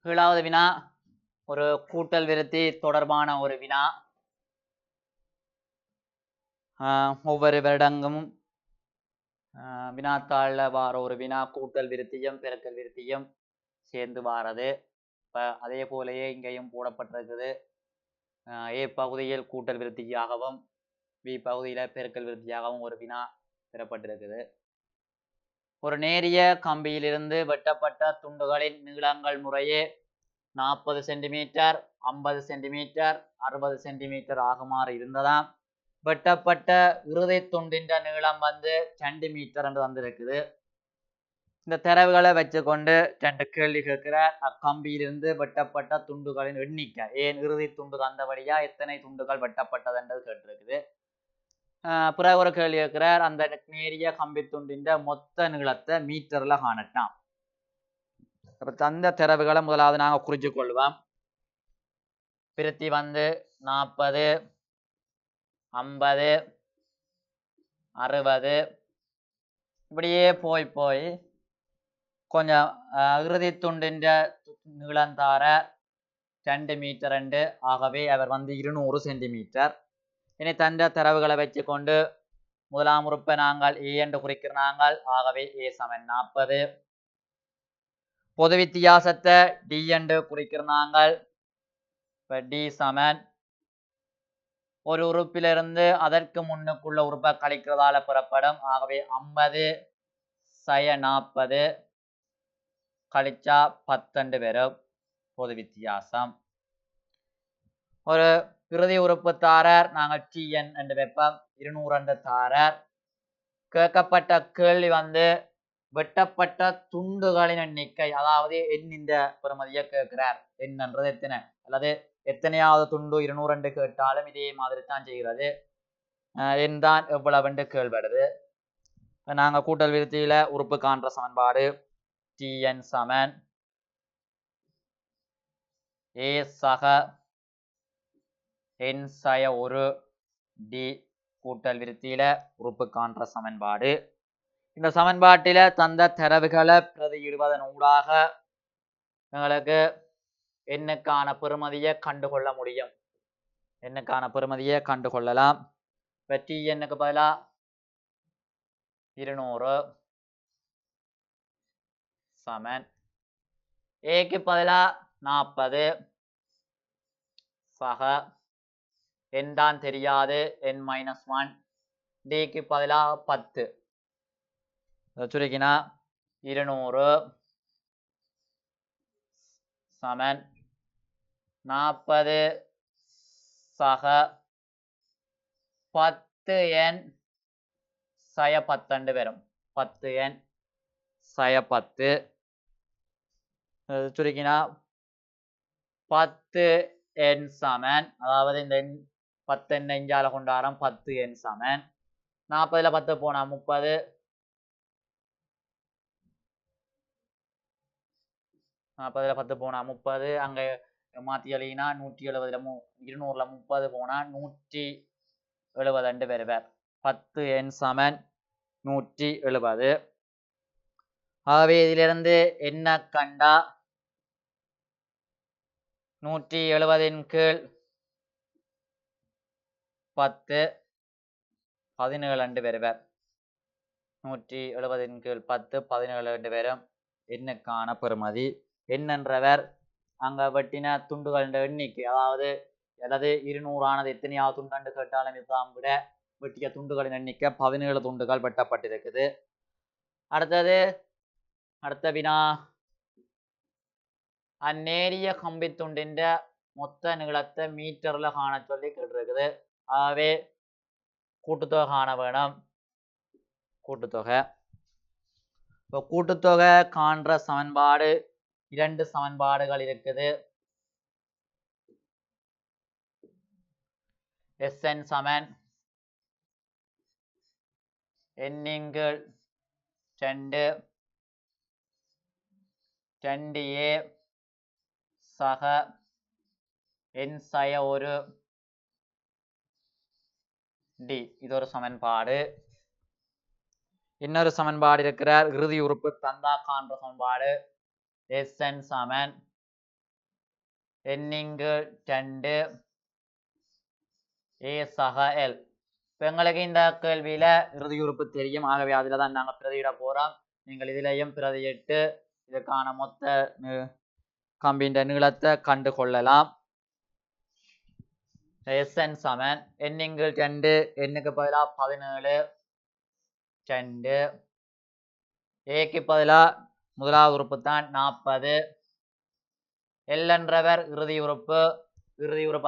ஏழாவது வினா ஒரு கூட்டல் விருத்தி தொடர்பான ஒரு வினா. ஒவ்வொரு வருடங்களும் வினாத்தாளில் வார ஒரு வினா கூட்டல் விருத்தியும் பெருக்கல் விருத்தியும் சேர்ந்து வாரது. இப்போ அதே போலயே இங்கேயும் போடப்பட்டிருக்குது. ஏ பகுதியில் கூட்டல் விருத்தியாகவும் பி பகுதியில் பெருக்கல் விருத்தியாகவும் ஒரு வினா பெறப்பட்டிருக்குது. ஒரு நேரிய கம்பியிலிருந்து வெட்டப்பட்ட துண்டுகளின் நீளங்கள் முறையே 40 சென்டிமீட்டர், 50 சென்டிமீட்டர், 60 சென்டிமீட்டர் ஆகுமாறு இருந்ததாம். வெட்டப்பட்ட இறுதி துண்டின் நீளம் 2 மீட்டர் என்று வந்திருக்குது. இந்த தரவுகளை வச்சுக்கொண்டு 2 கேள்வி கேட்கிறார். அக்கம்பியிலிருந்து வெட்டப்பட்ட துண்டுகளின் எண்ணிக்கை, ஏன் இறுதி துண்டு தந்தபடியா எத்தனை துண்டுகள் வெட்டப்பட்டது என்றது கேட்டிருக்குது. பிறகு ஒரு கேள்வி கேட்கிறார். அந்த நேரிய கம்பி துண்டின் மொத்த நீளத்தை மீட்டர்ல காணட்டாம். தந்த தரவுகளை முதலாவது நாங்கள் குறிச்சு கொள்வோம். பிரித்தி 40, 50, 60 இப்படியே போய் கொஞ்சம் இறுதி துண்டின் நீளம் தார 2 மீட்டர் என்று. ஆகவே அவர் 200 சென்டிமீட்டர். இனி தந்த தரவுகளை வச்சுக்கொண்டு முதலாம் உறுப்பை நாங்கள் ஏ என்று குறிக்கிறாங்கள். ஆகவே ஏ சமன் 40. பொது வித்தியாசத்தை டி என்று குறிக்கிறாங்கள். இப்போ டி சமன் ஒரு உறுப்பிலிருந்து அதற்கு முன்னுக்குள்ள உறுப்பை கழிக்கிறதால பெறப்படும். ஆகவே 50 - 40 கழிச்சா 10 வரும் பொது வித்தியாசம். ஒரு இறுதி உறுப்பு தாரர் நாங்கள் டிஎன் என்று வைப்போம். 200 என்று தாரர். கேட்கப்பட்ட கேள்வி வெட்டப்பட்ட துண்டுகளின் எண்ணிக்கை, அதாவது எண்ணின் பெறுமதியை கேட்கிறார். என்னன்றது எத்தனை அல்லது எத்தனையாவது துண்டு 200 என்று கேட்டாலும் இதே மாதிரி தான் செய்கிறது. எண் தான் எவ்வளவு என்று கேள்விப்படுது. நாங்கள் கூட்டல் விருத்தியில உறுப்பு காண்ற சமன்பாடு டிஎன் சமன் ஏ சக என் சய ஒரு டி கூட்டல் விருத்தியில உறுப்பு காண்ற சமன்பாடு. இந்த சமன்பாட்டில தந்த தரவுகளை பிரதியிடுவதன் ஊடாக எங்களுக்கு எண்ணுக்கான பெறுமதியை கண்டுகொள்ள முடியும். எண்ணுக்கான பெறுமதியை கண்டுகொள்ளலாம். இப்போ டிஎன்னுக்கு பதிலாக 200 சமன் ஏக்கு பதிலாக 40 சக என் தான் தெரியாது n-1 டிக்கு பதிலாக 10 சுருக்கினா 200 சமன் 40 சக 10n சய 10 வரும். 10n சய 10 சுருக்கினா 10n சமன், அதாவது இந்த 10n இஞ்சால கொண்டாடம் 10n சமன் 40ல 10 போனா 30 40ல 10 போனா 30 அங்க மாத்தி எழுதினா 170ல 200ல 30 போனா 170 வருவார். 10n சமன் 170. ஆகவே இதிலிருந்து என்ன கண்டா 170 கீழ் 10 17 வருவார். 170 கீழ் 10 17 வரும் எண்ணுக்கான பெறுமதி. என்னன்றவர் அங்க வெட்டின துண்டுகள் எண்ணிக்கை, அதாவது 200 ஆனது எத்தனையாவது துண்டு கேட்டாலும் இதுதான் விட வெட்டிய துண்டுகளின் எண்ணிக்கை 17 துண்டுகள் வெட்டப்பட்டிருக்குது. அடுத்த வினா அந்நேரிய கம்பி துண்டின் மொத்த நீளத்தை மீட்டர்ல காண சொல்லி கேட்டிருக்குது. ஆகவே கூட்டுத்தொகை காண வேணும். கூட்டுத்தொகை இப்போ கூட்டுத்தொகை காண்ற சமன்பாடு 2 சமன்பாடுகள் இருக்குது. Sn சமன் எண்ணிங்கள் 2 2a சக என் சய ஒரு டி. இது ஒரு சமன்பாடு. இன்னொரு சமன்பாடு இருக்கிறார். இறுதி உறுப்பு தந்தா காண்ற சமன்பாடு Sn சமன் n × 2 a சக l. இப்போ எங்களுக்கு இந்த கேள்வியில இறுதி உறுப்பு தெரியும். ஆகவே அதில் தான் நாங்கள் பிரதியிட போறோம். நீங்கள் இதிலையும் பிரதியிட்டு இதுக்கான மொத்த கம்பியின் நீளத்தை கண்டு கொள்ளலாம். Sn சமன் n × 2 n-க்கு பதிலாக 17 2 a-க்கு பதிலாக முதலாவது உறுப்பு தான் 40 l என்றவர் இறுதி உறுப்பு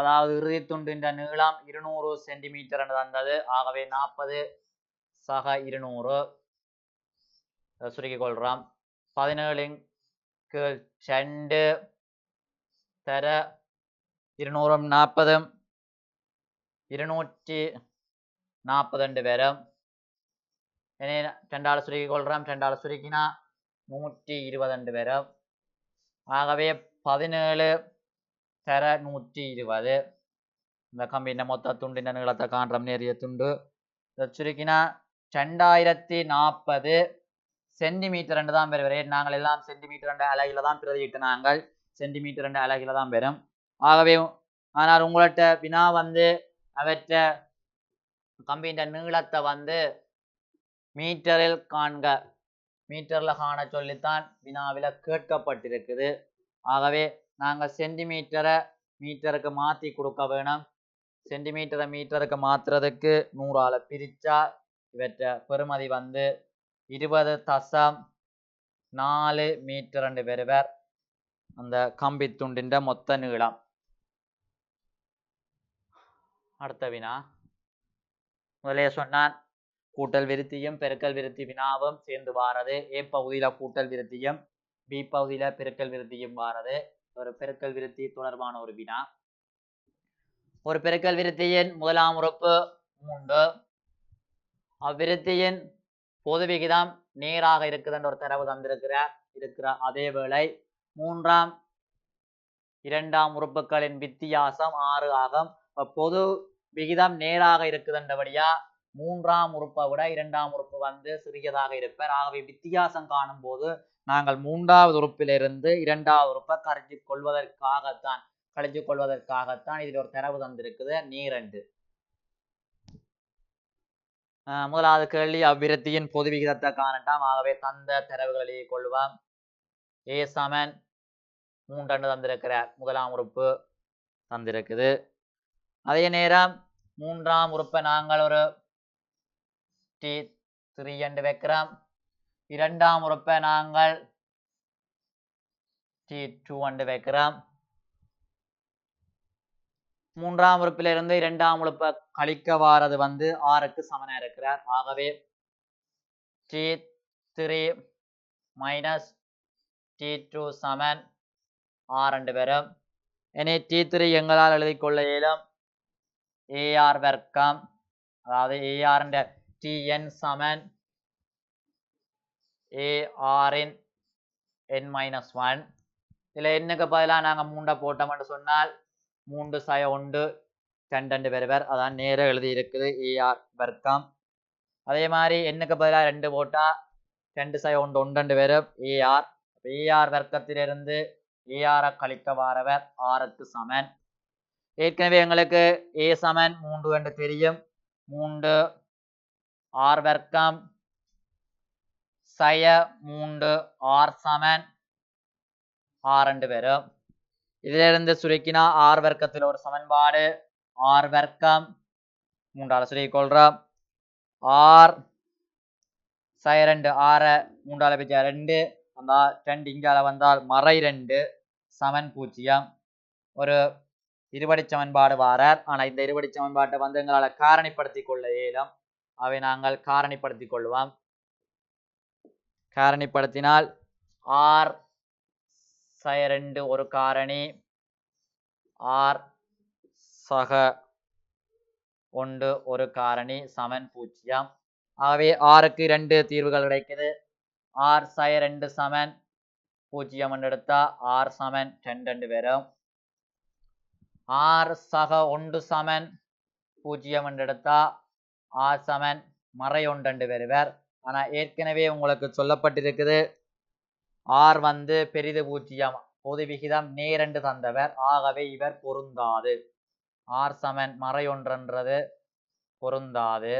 அதாவது இறுதி துண்டின் நீளம் 200 சென்டிமீட்டர் என்று தந்தது. ஆகவே 40 சக 200 சுருக்கிக் கொள்றோம். 17 × 2 தர 200 40 240 வரும். ரெண்டாவது சுருக்கிக் கொள்றோம். ரெண்டாவது சுருக்கினா 120 வரும். ஆகவே 17 தர 120 இந்த கம்பியின் மொத்த துண்டின் நீளத்தை காண்றோம். நேரிய துண்டு சுருக்கினா 2040 சென்டிமீட்டர் என்று தான் பெறும். நாங்கள் எல்லாம் சென்டிமீட்டர் என்ற அலகில தான் பிரதியிட்டு நாங்கள் சென்டிமீட்டர் என்ற அலகில தான் பெறும். ஆகவே ஆனால் உங்கள்கிட்ட வினா வந்து அவற்ற கம்பியின் நீளத்தை வந்து மீட்டரில் காண்க மீட்டர்ல காண சொல்லித்தான் வினாவில கேட்கப்பட்டிருக்குது. ஆகவே நாங்கள் சென்டிமீட்டரை மீட்டருக்கு மாற்றி கொடுக்க வேணும். சென்டிமீட்டரை மீட்டருக்கு மாற்றுறதுக்கு 100ஆல பிரிச்சா இவற்ற பெறுமதி வந்து 20.4 மீட்டர் என்று பெறுவர் அந்த கம்பி துண்டின் மொத்த நீளம். அடுத்த வினா முதலே சொன்னான் கூட்டல் விருத்தியும் பெருக்கல் விருத்தி வினாவும் சேர்ந்து வாரது. ஏ பகுதியில கூட்டல் விருத்தியும் பி பகுதியில பெருக்கல் விருத்தியும் வாரது. ஒரு பெருக்கல் விருத்தி தொடர்பான ஒரு வினா. ஒரு பெருக்கல் விருத்தியின் முதலாம் உறுப்பு 3. அவ்விருத்தியின் பொது விகிதம் நேராக இருக்குதுன்ற ஒரு தரவு தந்திருக்கிற அதே வேளை இரண்டாம் உறுப்புகளின் வித்தியாசம் 6 ஆகும். பொது விகிதம் நேராக இருக்குதுன்றபடியா மூன்றாம் உறுப்பை விட இரண்டாம் உறுப்பு வந்து சிறியதாக இருப்பார். ஆகவே வித்தியாசம் காணும் போது நாங்கள் மூன்றாவது உறுப்பிலிருந்து இரண்டாவது உறுப்பை கழிச்சு கொள்வதற்காகத்தான் இதில் ஒரு தரவு தந்திருக்குது 2. முதலாவது கேள்வி அவ்விருத்தியின் பொது விகிதத்தை காணட்டாம். ஆகவே தந்த தரவுகளை எழுதி கொள்வோம். a சமன் 3 தந்திருக்கிறார். முதலாம் உறுப்பு தந்திருக்குது. அதே நேரம் மூன்றாம் உறுப்பை நாங்கள் ஒரு T3 என்று வைக்கிறோம். இரண்டாம் உறுப்பை நாங்கள் T2 என்று வைக்கிறோம். மூன்றாம் உறுப்பிலிருந்து இரண்டாம் உறுப்பை கழிக்க வாரது வந்து 6க்கு சமனா இருக்கிறார். ஆகவே T3 மைனஸ் T2 சமன் 6 வரும். இனி T3 எங்களால் எழுதி கொள்ள இயலும். AR வர்க்கம் அதாவது AR Tn சமன் AR இன் n-1. இதில் என்னக்கு பதிலாக நாங்கள் 3 போட்டோம் என்று சொன்னால் 3 சய 1 2 பெறுவர். அதான் நேராக எழுதி இருக்குது AR வர்க்கம். அதே மாதிரி என்னக்கு பதிலாக 2 போட்டால் 2 சய 1 1 வரும் AR. AR வர்க்கத்திலிருந்து AR கழிக்க வாரவர் 6க்கு சமன். ஏற்கனவே எங்களுக்கு A சமன் 3 என்று தெரியும். 3 R வர்க்கம் சய 3 R சமன் 6 வரும். இதிலிருந்து சுருக்கினா R வர்க்கத்தில் ஒரு சமன்பாடு R வர்க்கம் 3ஆல் சுருக்கிக் கொள்றோம். R சய 2 6 3ஆல் பிரிச்சா 2 அந்த 2 இங்கால வந்தால் மறை 2 சமன் 0. ஒரு இருபடி சமன்பாடு வாரார். ஆனால் இந்த இருபடி சமன்பாட்டை வந்து எங்களால் காரணிப்படுத்தி கொள்ள இயலும். அவை நாங்கள் காரணிப்படுத்திக் கொள்வோம். காரணிப்படுத்தினால் R சய 2 ஒரு காரணி R சக 1 ஒரு காரணி சமன் 0. ஆகவே Rக்கு 2 தீர்வுகள் கிடைக்குது. R சய 2 சமன் 0 என்று எடுத்தா R சமன் 2 வரும். R சக 1 சமன் 0 என்று எடுத்தா R சமன் மறை 1 வருவர். ஆனால் ஏற்கனவே உங்களுக்கு சொல்லப்பட்டிருக்குது R வந்து பெரிது 0 பொது விகிதம் நேரென்று தந்தவர், ஆகவே இவர் பொருந்தாது. ஆர் சமன் மறையொன்றென்றது பொருந்தாது.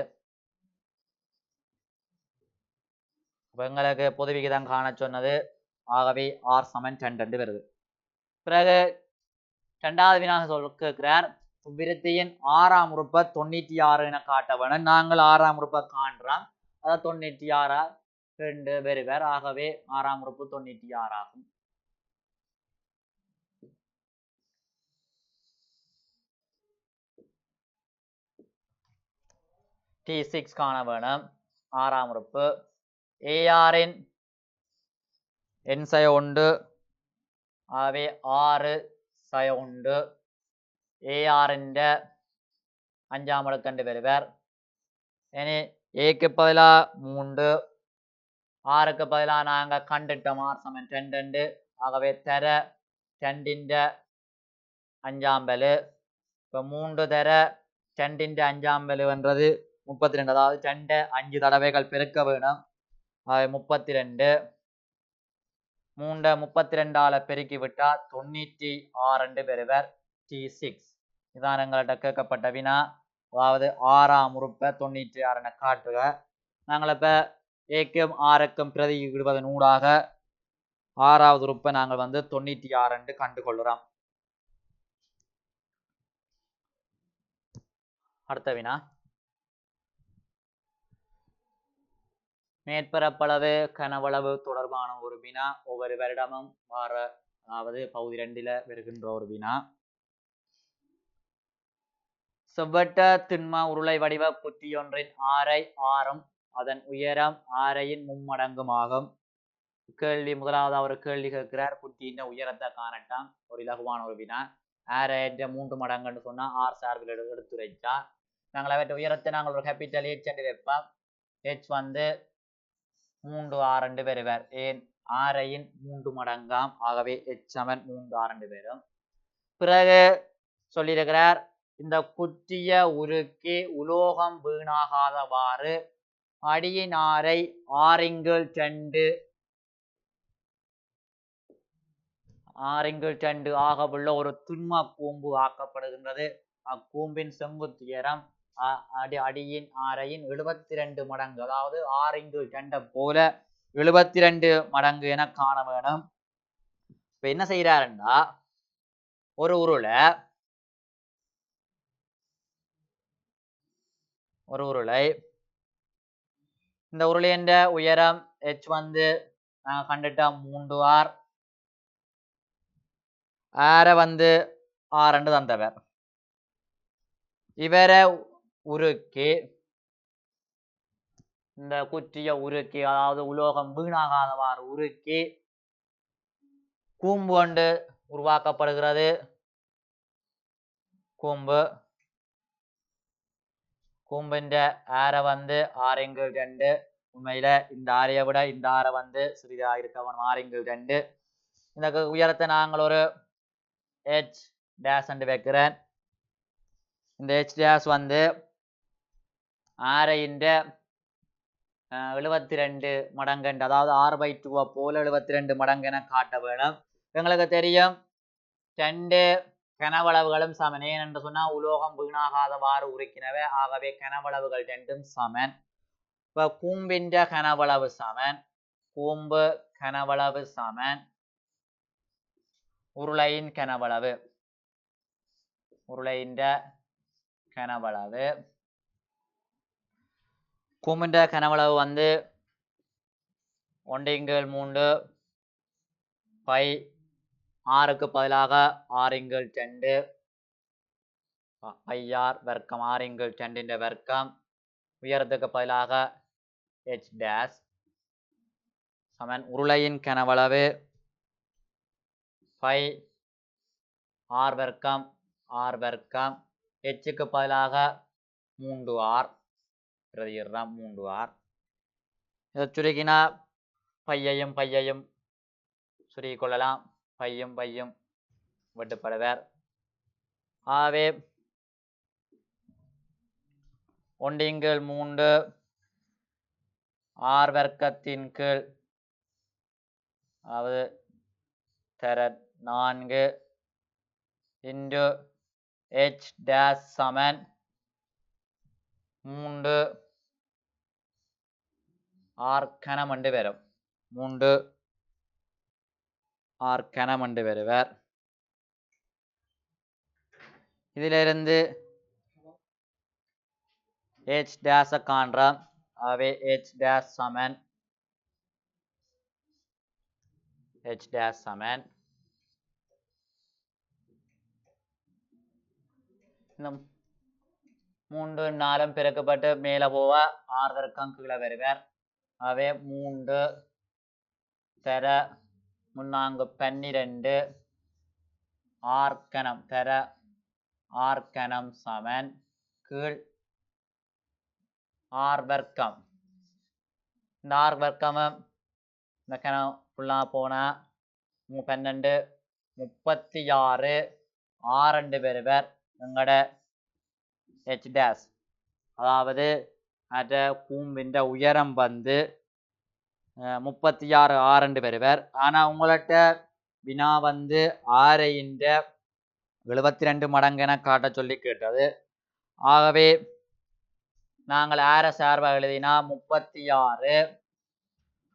எங்களுக்கு பொது விகிதம் காண சொன்னது, ஆகவே ஆர் சமன் 2 வருது. பிறகு 2வது வினாக கேட்கிறார், விருத்தியின் 6ஆம் உறுப்பை 96 என காட்ட வேணும். நாங்கள் 6ஆம் உறுப்பை காண்றோம், அதை 96 2 வருவர், ஆகவே 6ஆம் உறுப்பு 96 ஆகும். T6 காண வேணும். 6ஆம் உறுப்பு ARன் எண் சய 1, ஆகவே 6 சய 1 ARன் 5ஆம் இலக்கண்டு வருவர். இனி ஏக்கு பதிலாக 3, 6க்கு பதிலாக நாங்கள் கண்டுட்டோம் ஆர் சமன் 2, ஆகவே தர 2ன் 5ஆம் பலு. இப்போ 3 தர 2ன் 5ஆம் பலுன்றது 32, அதாவது 2 5 தடவைகள் பெருக்க வேணும். 32, 3 32ஆல பெருக்கி விட்டால் 96 பெறுவர். T6 இதான் எங்கள்கிட்ட கேட்கப்பட்ட வினா. அதாவது 6ஆம் உறுப்பை 96 என காட்டுக. நாங்கள் இப்போ ஏக்கும் 6க்கும் பிரதி இடுவதன் ஊடாக 6வது உறுப்பை நாங்கள் 96 என்று கண்டுகொள்கிறோம். அடுத்த வினா, மேற்பரப்பளவு கனவளவு தொடர்பான ஒரு வினா. ஒவ்வொரு வருடமும் வார, அதாவது பகுதி 2ல் வருகின்ற ஒரு வினா. செவ்வட்ட திண்ம உருளை வடிவ குற்றியொன்றின் ஆரை ஆரம் அதன் உயரம் ஆரையின் மும்மடங்குமாகும். கேள்வி, முதலாவது ஒரு கேள்வி கேட்கிறார், குற்றியின் உயரத்தை காணட்டாம். ஒரு இலகுவான ஒரு வினா. ஆரை 3 மடங்குன்னு சொன்னா ஆர் சார்பில் எடுத்துரைச்சா நாங்கள் அவற்றை உயரத்தை நாங்கள் ஒரு கேபிட்டல் H என்று வைப்போம். H 3 6 வருவர். ஏன், ஆரையின் 3 மடங்காம், ஆகவே H சமன் 3 6 வரும். பிறகு சொல்லியிருக்கிறார், இந்த குற்றிய உருக்கு உலோகம் வீணாகாதவாறு அடியின் ஆரை 6/2 ஆகவுள்ள ஒரு துன்ம கூம்பு ஆக்கப்படுகின்றது. அக்கூம்பின் செங்குத்துயரம் அடியின் ஆரையின் 72 மடங்கு, அதாவது 6/2 போல 72 மடங்கு என காண வேணும். இப்ப என்ன செய்யறாருன்னா, ஒரு உருளை, இந்த உருளையின் உயரம் H நாங்கள் கண்டுட்டோம் 3R, ஆரை 6 தந்தவர். இவரை உருக்கு, இந்த குற்றிய உருக்கு, அதாவது உலோகம் வீணாகாதவாறு உருக்கி கூம்பு கொண்டு உருவாக்கப்படுகிறது. கூம்பின் ஆரை 6/2. உண்மையில இந்த ஆரையை விட இந்த ஆரை சிறிதாக இருக்கவன் 6/2. இந்த உயரத்தை நாங்கள் ஒரு H டேஷ் என்று வைக்கிறேன். இந்த H டேஷ் ஆரையின் 72 மடங்கு, அதாவது 6/2 போல 72 மடங்கு என காட்ட வேணும். எங்களுக்கு தெரியும் 2 கனவளவுகளும் சமன். ஏன் என்று சொன்னா உலோகம் வீணாகாதவாறு உருக்கினவை, ஆகவே கனவளவுகள் 2 சமன். இப்ப கூம்பின் கனவளவு சமன், கூம்பு கனவளவு சமன் உருளையின் கனவளவு. கூம்பின் கனவளவு 1/3 பை 6க்கு பதிலாக 6/2 IR வர்க்கம், 6/2 வர்க்கம். உயரத்துக்கு பதிலாக H டேஷ் சமன் உருளையின் கனவளவு பை R வர்க்கம், Hக்கு பதிலாக 3R பிரதியிடுறோம், 3R. இதை சுருக்கினா பையையும் சுருக்கிக் கொள்ளலாம், பையும் வெட்டுப்படுவர். ஆகவே 1/3 R வர்க்கத்தின் கீழ், அதாவது தர 4 into h dash சமன் 3 r கனம் என்று வரும் 3 r கனம் என்று வருவர் இதிலிருந்து h dash காண்றோம் ஆகவே h dash சமன் h dash சமன் இந்த 3 4 பெருக்கப்பட்டு மேலே போக 6 வர்க்கம் கீழே வருவார் ஆகவே 3 தர 4 12 r கனம் தர r கனம் சமன் கீழ் r வர்க்கம் இந்த r வர்க்கமும் இந்த கனம் ஃபுல்லாக போனால் 12 36 r2 வருவர் எங்களோட h dash அதாவது அந்த கூம்பின் உயரம் வந்து 36 r2 வருவர் ஆனால் உங்கள்கிட்ட வினா வந்து ஆரையின் 72 மடங்கு என காட்ட சொல்லி கேட்டது ஆகவே நாங்கள் ஆரை சார்பாக எழுதினா 36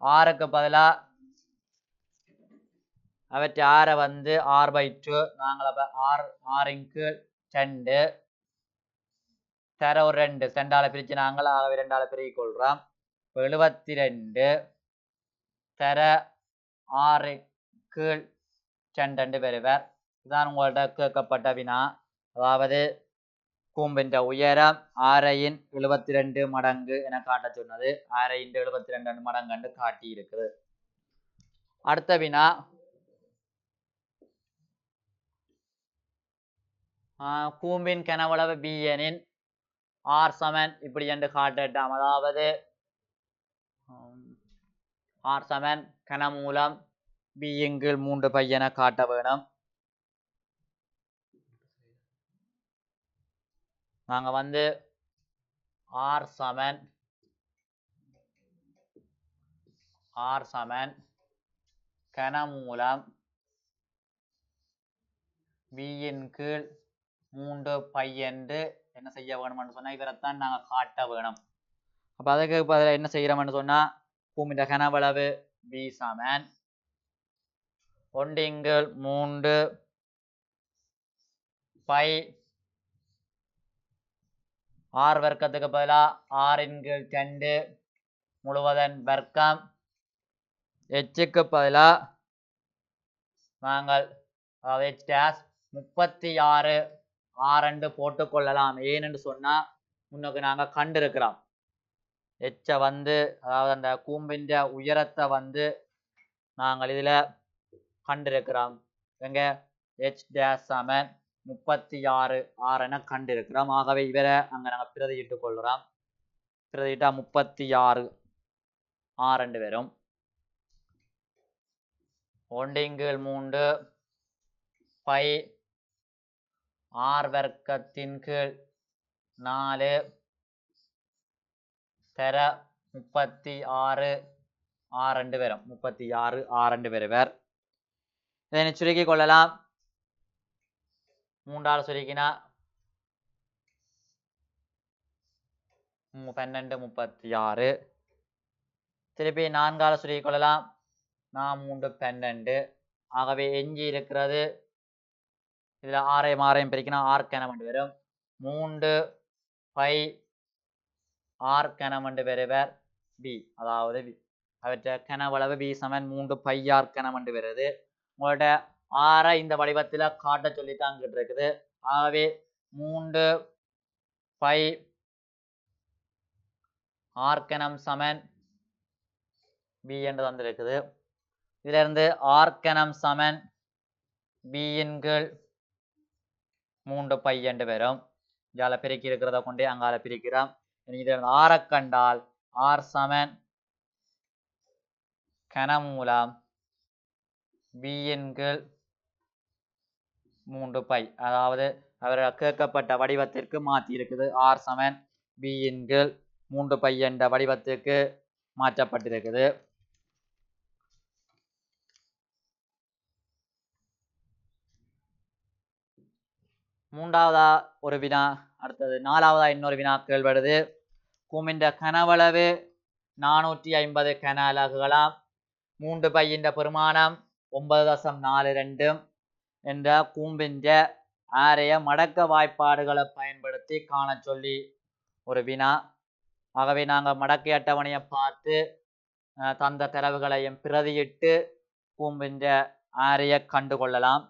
ஆறுக்கு பதிலாக அவற்றை ஆரை வந்து r/2 நாங்கள் அப்போ ஆறிங்கு 2 தர ஒரு 2 2ஆல் பிரித்து நாங்கள் ஆகவே 2ஆல் பெருக்கிக் கொள்கிறோம் 72 தர 6க்கு 2 பெறுவர் இதுதான் உங்கள்கிட்ட கேட்கப்பட்ட வினா அதாவது கூம்பின் உயரம் ஆரையின் 72 மடங்கு என காட்ட சொன்னது ஆரையின் 72 மடங்கு என்று காட்டி இருக்குது அடுத்த வினா கூம்பின் கனவளவு b எனின் r சமன் இப்படி என்று காட்டட்டாம் அதாவது r சமன் கனமூலம் b கீழ் 3 பை என காட்ட வேணும் நாங்கள் வந்து r சமன் கனமூலம் b கீழ் 3 பை என்று என்ன செய்ய வேணும்னு சொன்னால் இவரைத்தான் நாங்கள் காட்ட வேணும் அப்போ அதுக்கு பதில் என்ன செய்கிறோம்னு சொன்னால் கூம்பின் கனவளவு b சமன் 1/3 பை r வர்க்கத்துக்கு பதிலாக r/2 முழுவதன் வர்க்கம் ஹக்கு பதிலாக நாங்கள் h dash 36 r2 போட்டுக்கொள்ளலாம் ஏனென்று சொன்னால் முன்னுக்கு நாங்கள் கண்டிருக்கிறோம் ஹை வந்து அதாவது அந்த கூம்பின் உயரத்தை வந்து நாங்கள் இதில் கண்டிருக்கிறோம் எங்க h dash சமன் 36 r என கண்டிருக்கிறோம் ஆகவே இவரை அங்கே நாங்கள் பிரதியிட்டு கொள்கிறோம் பிரதியிட்டா 36 r2 வரும் 1/3 பை r வர்க்கத்தின் கீழ் 4 தர 36 r2 வரும் 36 r2 வருவர் இதனை சுருக்கி கொள்ளலாம் 3ஆல் சுருக்கினா 12 36 திருப்பி 4ஆல் சுருக்கி கொள்ளலாம் 4 3 12 ஆகவே எஞ்சி இருக்கிறது இதில் ஆரையும் பிரிக்கினா r கனம் என்று வரும் 3 பை r கனம் என்று வருவர் b அதாவது அவற்றை கனவளவு b சமன் 3 பை r கனம் என்று வருது உங்கள்கிட்ட ஆரை இந்த வடிவத்தில் காட்ட சொல்லித்தான் இருக்குது ஆகவே 3 பை r கனம் சமன் b என்று தந்திருக்குது இதிலிருந்து r கனம் சமன் b கீழ் 3 பை என்று வரும் இதால பிரிக்கி இருக்கிறத கொண்டே அங்கால பிரிக்கிறோம் இதிலிருந்து r கண்டால் r சமன் கனமூலம் b கீழ் 3 பை அதாவது அவர்கள் கேட்கப்பட்ட வடிவத்திற்கு மாற்றி இருக்குது r சமன் b கீழ் 3 பை என்ற வடிவத்திற்கு மாற்றப்பட்டிருக்குது மூன்றாவதா ஒரு வினா, அடுத்தது நாலாவதா இன்னொரு வினா கேள்வடுது. கூம்பின் கனவளவு 450 கன அலகுகளாம். 3 பையின் பெருமானம் 9.42 என்ற கூம்பின் ஆரைய மடக்க வாய்ப்பாடுகளை பயன்படுத்தி காண சொல்லி ஒரு வினா. ஆகவே நாங்கள் மடக்கை அட்டவணையை பார்த்து தந்த தரவுகளையும் பிரதியிட்டு கூம்பின் ஆரைய கண்டுகொள்ளலாம்.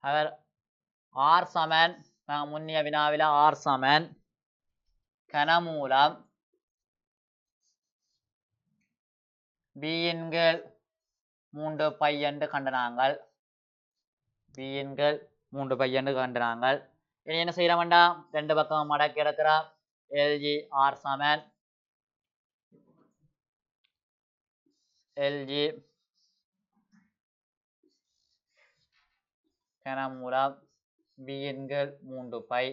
அவர் ஆர் சமன், நாங்கள் முன்னிய வினாவில் ஆர் சமன் கனமூலம் பியின்கள் 3 பை என்று கண்டனாங்கள். பியின்கள் 3 பை என்று கண்டனாங்கள். இனி என்ன செய்ய வேண்டாம், ரெண்டு பக்கம் மடக்கி எடுக்கிறோம். எல்ஜி ஆர் சமன் எல்ஜி கனமூலம் பியின்கள் 3 பை.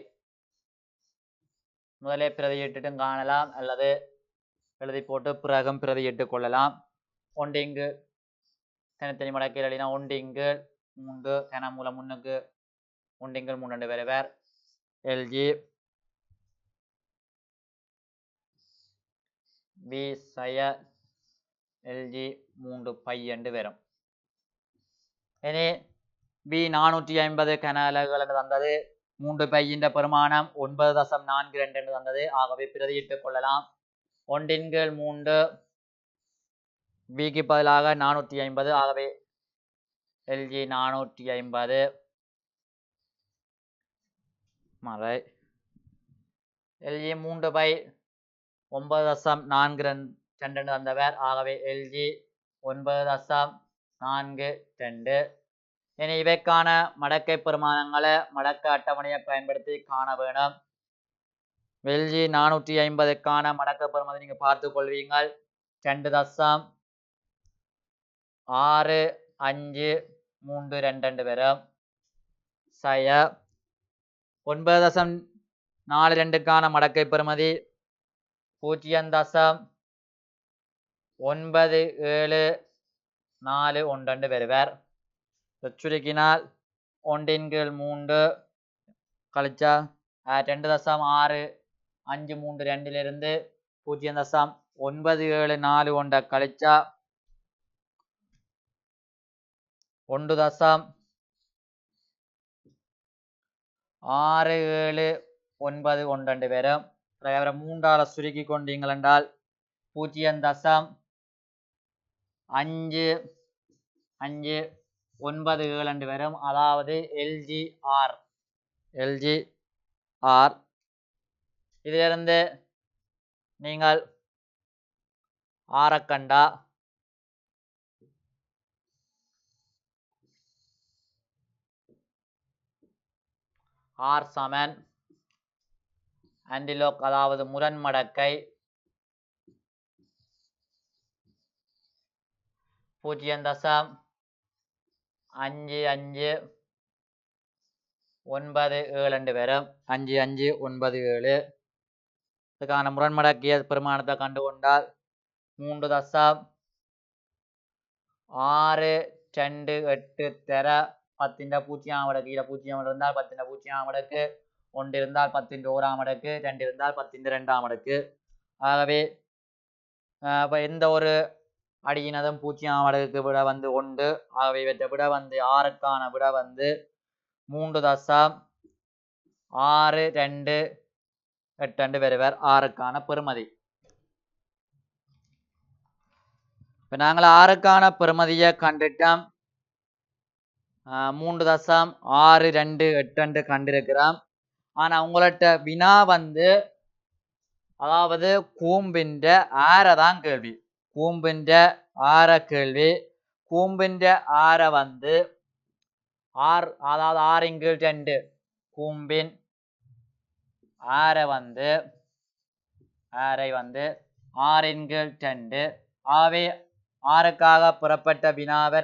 முதலே பிரதியிட்டுட்டும் காணலாம், அல்லது எழுதி போட்டு பிறகும் பிரதியிட்டு கொள்ளலாம். ஒன்றிங்கு தனித்தனி மடக்கில் எழுதினா ஒன்றிங்கு 3 கனமூலம் முன்னுக்கு ஒன்றிங்கு 3 வருவார். எல்ஜி பி சய எல்ஜி 3 பை என்று வரும். இனி பி 450 கன அலகுகள் என்று தந்தது. 3 பையின் பெருமானம் 9.42 என்று தந்தது. ஆகவே பிரதியிட்டுக் கொள்ளலாம். ஒன்றின்கீழ் 3 பிக்கு பதிலாக 450. ஆகவே எல்ஜி 450 மறை எல்ஜி 3 பை 9.42 தந்தவர். ஆகவே எல்ஜி 9.42. இனி இவைக்கான மடக்கை பெருமானங்களை மடக்க அட்டவணையை பயன்படுத்தி காண வேணும். எல்ஜி 450க்கான மடக்க பெருமானத்தை நீங்கள் பார்த்து கொள்வீங்கள். 2.6532 வரும். சய 9.42க்கான மடக்கை பெறுமதி 0.9741 வருவார். சுருக்கினால் ஒன்றின்கீழ் 3 கழிச்சா 2.6532 0.9741 கழிச்சா 1.6791 வரும். மூன்றால சுருக்கி கொண்டீங்கள் என்றால் 0.5597 வரும். அதாவது எல்ஜி ஆர். இதிலிருந்து நீங்கள் ஆரக்கண்டா ஆர் சமன் ஆன்டிலோக், அதாவது முரண்மடக்கை 0.5597 வரும். 5597. இதுக்கான முரண்மடக்கிய பெருமானத்தை கண்டுகொண்டால் 3.628 தர 10 மடக்கு கீழே 0 இருந்தால் 10 மடக்கு, 1 இருந்தால் 10 மடக்கு, 2 இருந்தால் 10 மடக்கு. ஆகவே எந்த ஒரு அடியினதும் 0 மடங்குக்கு விட வந்து 1. ஆகவே இவற்றை விட வந்து 6க்கான விட வந்து 3.628 வருவார் 6க்கான பெறுமதி. இப்போ நாங்கள் 6க்கான பெறுமதியை கண்டுட்டோம். 3.628 கண்டிருக்கிறோம். ஆனால் உங்கள்கிட்ட வினா வந்து அதாவது கூம்பின் ஆரை தான் கேள்வி. கூம்பின் ஆரை கேள்வி. கூம்பின் ஆரை வந்து அதாவது 6/2 கூம்பின் ஆரை வந்து 6/2. ஆகவே 6க்காக புறப்பட்ட வினாவை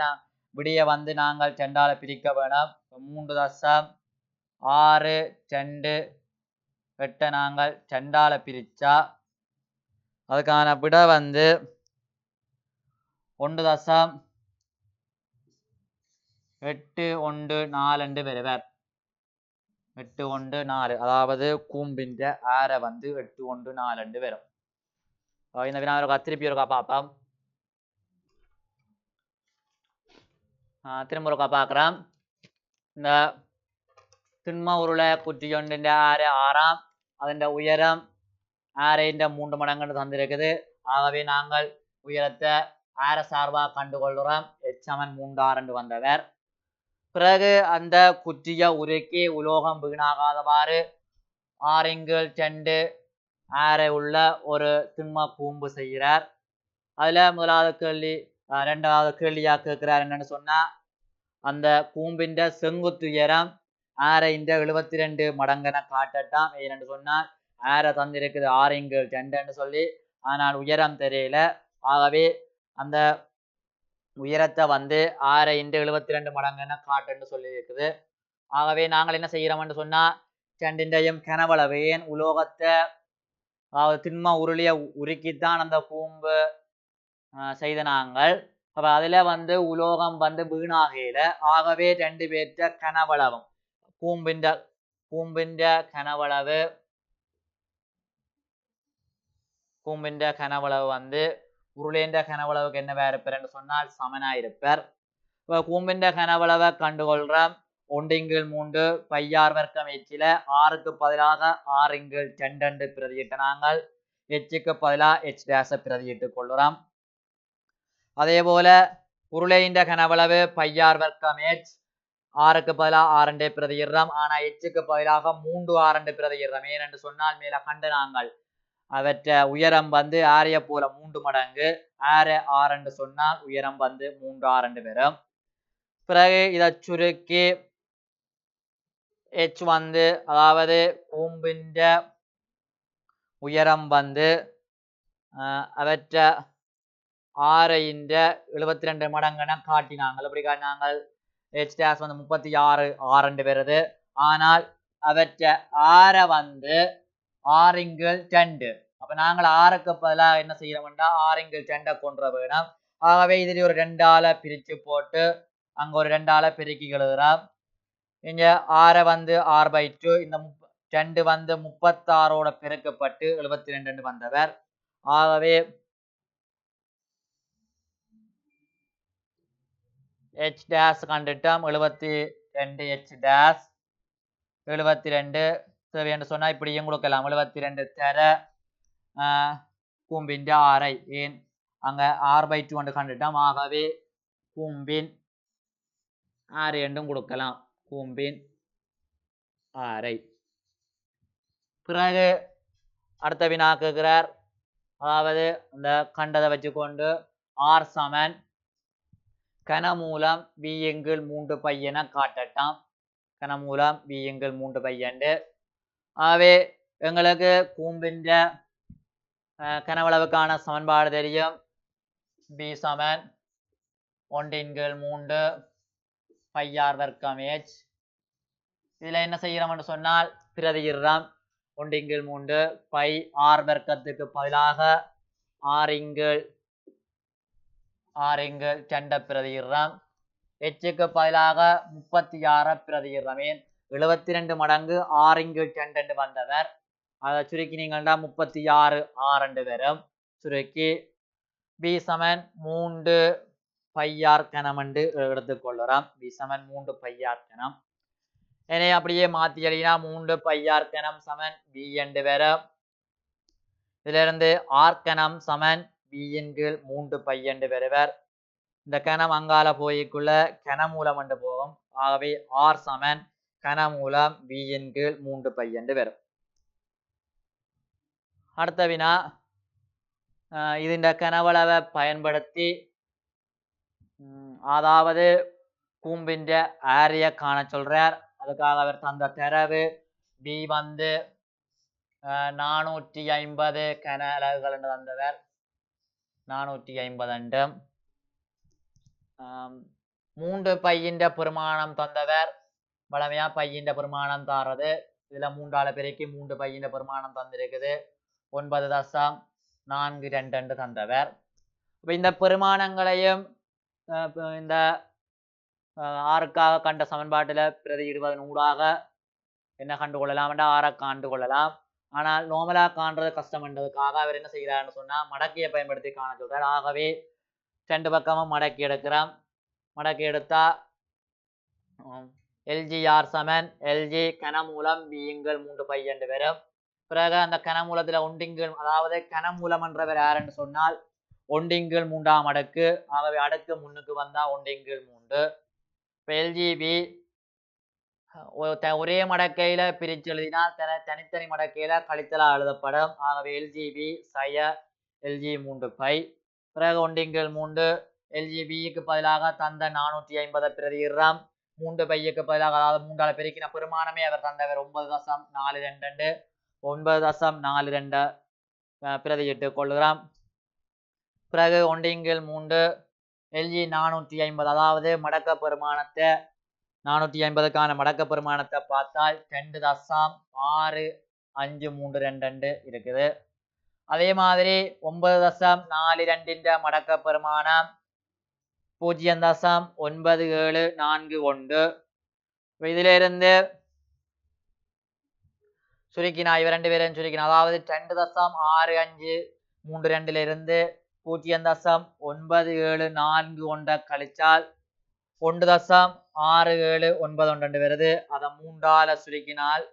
விடிய வந்து நாங்கள் 2ஆல பிரிக்க வேணும். 3.628 நாங்கள் 2ஆல பிரிச்சா அதுக்கான விட வந்து 1.814 வருவார். 814 அதாவது கூம்பிന്റെ ஆர வந்து 814 வரும். இந்த வினா திருப்பி ஒருக்கா பார்ப்போம். திரும்ப ஒருக்கா பார்க்குறோம். இந்த திண்ம உருளை குற்றியொன்றிന്റെ ஆர 6 അതിന്റെ உயரம் ஆரைന്റെ 3 மடங்குன்னு தந்திருக்குது. ஆகவே நாங்கள் உயரத்தை ஆர சார்பாக கண்டுகொள்கிறோம். h=3 வந்தவர். பிறகு அந்த குற்றிய உருக்கி உலோகம் வீணாகாதவாறு 6x2 ஆரை உள்ள ஒரு திண்ம கூம்பு செய்கிறார். அதுல முதலாவது கேள்வி ரெண்டாவது கேள்வியா கேட்கிறார் என்னன்னு சொன்னா அந்த கூம்பிന്റെ செங்குத்துயரம் ஆரையின் 72 மடங்கென காட்டட்டாம். ஏன்னு சொன்னால் ஆரை தந்திருக்குது 6x2 சொல்லி, ஆனால் உயரம் தெரியல. ஆகவே அந்த உயரத்தை வந்து 6x72 மடங்கென காட்டுன்னு சொல்லி இருக்குது. ஆகவே நாங்கள் என்ன செய்கிறோம்னு சொன்னா ரெண்டின்றையும் கனவளவு ஏன் உலோகத்தை திண்ம உருளிய உருக்கித்தான் அந்த கூம்பு செய்த நாங்கள். அப்ப அதுல வந்து உலோகம் வந்து வீணாகையில ஆகவே 2 பேர்த்த கனவளவும் கூம்பிന്റെ கனவளவு வந்து உருளைன்ற கனவளவுக்கு என்னவா இருப்பார்னு சொன்னால் சமனாயிருப்பார். இப்போ கூம்பிന്റെ கனவளவை கண்டுகொள்றோம். 1/3 பையார் வர்க்கம் எச்சில 6க்கு பதிலாக 6x2 பிரதியிட்ட நாங்கள் எச்சுக்கு பதிலாக h' பிரதியிட்டு கொள்ளுறோம். அதே போல உருளையின் கனவளவு பையார் வர்க்கம் h 6க்கு பதிலாக 6 பிரதியிடுறோம். ஆனா எச்சுக்கு பதிலாக 3 6 பிரதியிடுறோம். ஏனென்று சொன்னால் மேல கண்டு நாங்கள் அவற்ற உயரம் வந்து ஆரைய போல 3 மடங்கு. 6 சொன்னால் உயரம் வந்து 3 6 வரும். பிறகு இதை சுருக்கி h வந்து அதாவது கூம்பிന്റെ உயரம் வந்து அவற்ற ஆரையின் 72 மடங்கென காட்டினாங்கள். அப்படி காட்டினாங்கள் h' வந்து 36 வருது. ஆனால் அவற்ற ஆர வந்து 6x2. அப்ப நாங்கள் 6க்கு பதிலாக என்ன செய்யறோம்னா 6x2 கொண்டு வேணும். ஆகவே இதில் ஒரு 2ஆல பிரிச்சு போட்டு அங்க ஒரு 2ஆல பெருக்கி எழுதுறோம். இங்க 6 வந்து 6/2 இந்த 2 வந்து 36ஓட பெருக்கப்பட்டு 72 வந்தவர். ஆகவே h' கண்டுட்டோம் 72 h' 72 தேவைன்னு சொன்னா இப்படியும் கொடுக்கலாம். 72 தர கூம்பின் ஆரை ஏன் அங்க 6/2 கொண்டு கண்டுட்டோம். ஆகவே கூம்பின் ஆரை என்றும் கொடுக்கலாம். கூம்பின் ஆரை. பிறகு அடுத்த வினா கேட்கிறார். அதாவது இந்த கண்டதை வச்சுக்கொண்டு r சமன் கனமூலம் v/3π என காட்டட்டாம். கனமூலம் v/3π. ஆகவே எங்களுக்கு கூம்பின் கனவளவுக்கான சமன்பாடு தெரியும். b சமன் 1/3 πr வர்க்கம் h. இதுல என்ன செய்யறோம்னு சொன்னால் பிரதியிடுறோம். 1/3 π r வர்க்கத்துக்கு பதிலாக 6x2 பிரதியிடுறோம். ஹக்கு பதிலாக 36 பிரதியிடுறோம். ஏன் 72 மடங்கு 6x2 வந்தவர். அதை சுருக்கி நீங்கள்டா 36 6 வரும். சுருக்கி b சமன் 3 πr கனம் என்று எடுத்துக்கொள்ளுறோம். b சமன் 3 πr கனம். எனவே அப்படியே மாற்றி எழுதினா 3 πr கனம் சமன் b என்று வரும். இதுல இருந்து r கனம் சமன் v/3π என்று வருவர். இந்த கனம் அங்கால போய்க்குள்ள கனமூலம் என்று போகும். ஆகவே r சமன் கனமூலம் v/3π என்று வரும். அடுத்த வினா இந்த கனவளவை பயன்படுத்தி அதாவது கூம்பின் ஆரிய காண சொல்றார். அதுக்காக அவர் தந்த தரவு b வந்து 450 கன அலகுகள் என்று தந்தவர். 450 3 பையின் பெருமானம் தந்தவர். வளமையா பையின் பெருமானம் தாரது. இதுல 3ஆல பெருக்கி 3 பையின் பெருமானம் தந்திருக்குது 9 4 2 தந்தவர். அப்ப இந்த பெருமானங்களையும் இந்த ஆறுக்காக கண்ட சமன்பாட்டில் பிரதியிடுவதன் ஊடாக என்ன கண்டு கொள்ளலாம், ஆறை காண்டு கொள்ளலாம். ஆனால் நோமலா காண்றது கஷ்டம்ன்றதுக்காக அவர் என்ன செய்கிறார்னு சொன்னா மடக்கியை பயன்படுத்தி காண சொல்றார். ஆகவே 2 பக்கமும் மடக்கி எடுக்கிறோம். மடக்கி எடுத்தா LGR சமன் LG கனமூலம் B = 3 பை என்று வரும். பிறகு அந்த கனமூலத்துல ஒண்டிங்கள், அதாவது கனமூலம் என்றவர் யாருன்னு சொன்னால் 1/3 அடுக்கு. ஆகவே அடுக்கு முன்னுக்கு வந்தா 1/3. LGB ஒரே மடக்கையில பிரிச்சு எழுதினால் தனித்தனி மடக்கையில கழித்தலா எழுதப்படும். ஆகவே LGB சய LG 3 பை. பிறகு 1/3 LGBக்கு பதிலாக தந்த 450 பிரதியிடுறாம். 3 பைக்கு பதிலாக, அதாவது 3ஆல் பெருக்கின பெருமானமே அவர் தந்தவர் 9.422 9.42 பிரதியிட்டு கொள்ளுகிறாம். பிறகு 1/3 LG 450, அதாவது மடக்க பெருமானத்தை 450க்கான மடக்க பெருமானத்தை பார்த்தால் 2.6532 இருக்குது. அதே மாதிரி 9.42 மடக்க பெருமானம் 0.9741. இதிலிருந்து சுருக்கினா இவர் 2 பேரும் சுருக்கினா, அதாவது 2.6532 0.9741 கழிச்சால் 1.6791 வருது. அதை 3ஆல சுருக்கினால்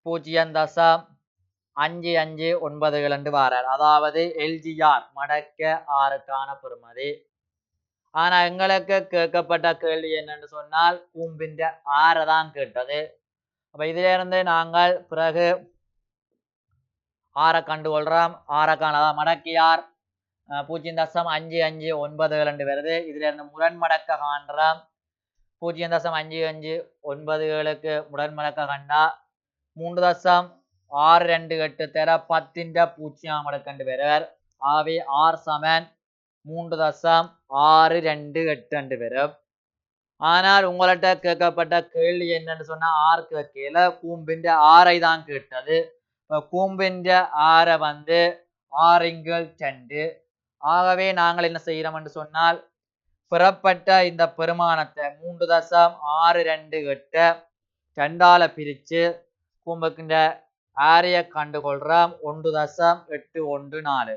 0.5597 வாரார். அதாவது LGR மடக்க ஆறுக்கான பெறுமதி. ஆனா எங்களுக்கு கேட்கப்பட்ட கேள்வி என்னன்னு சொன்னால் கூம்பின் ஆறை தான் கேட்டது. அப்ப இதுல இருந்து நாங்கள் பிறகு ஆறை கண்டுகொள்றோம். ஆறுக்கான மடக்கியார் 0.5597 வருது. இதுல இருந்து முரண்மடக்க காண்றோம். 0.5597க்கு முரண்மடக்க கண்டா 3.628 தர 10 மடக்கண்டு வருவர். ஆகவே R சமன் 3.628 வரும். ஆனால் உங்கள்கிட்ட கேட்கப்பட்ட கேள்வி என்னன்னு சொன்னா ஆர் கேட்கல, கூம்பின் ஆரை தான் கேட்டது. கூம்பின் ஆரை வந்து 6×2. ஆகவே நாங்கள் என்ன செய்கிறோம் என்று சொன்னால் பெறப்பட்ட இந்த பெருமானத்தை 3.628 2ஆல பிரிச்சு கூம்புக்கின்ற ஆரையை கண்டுகொள்றோம். 1.814.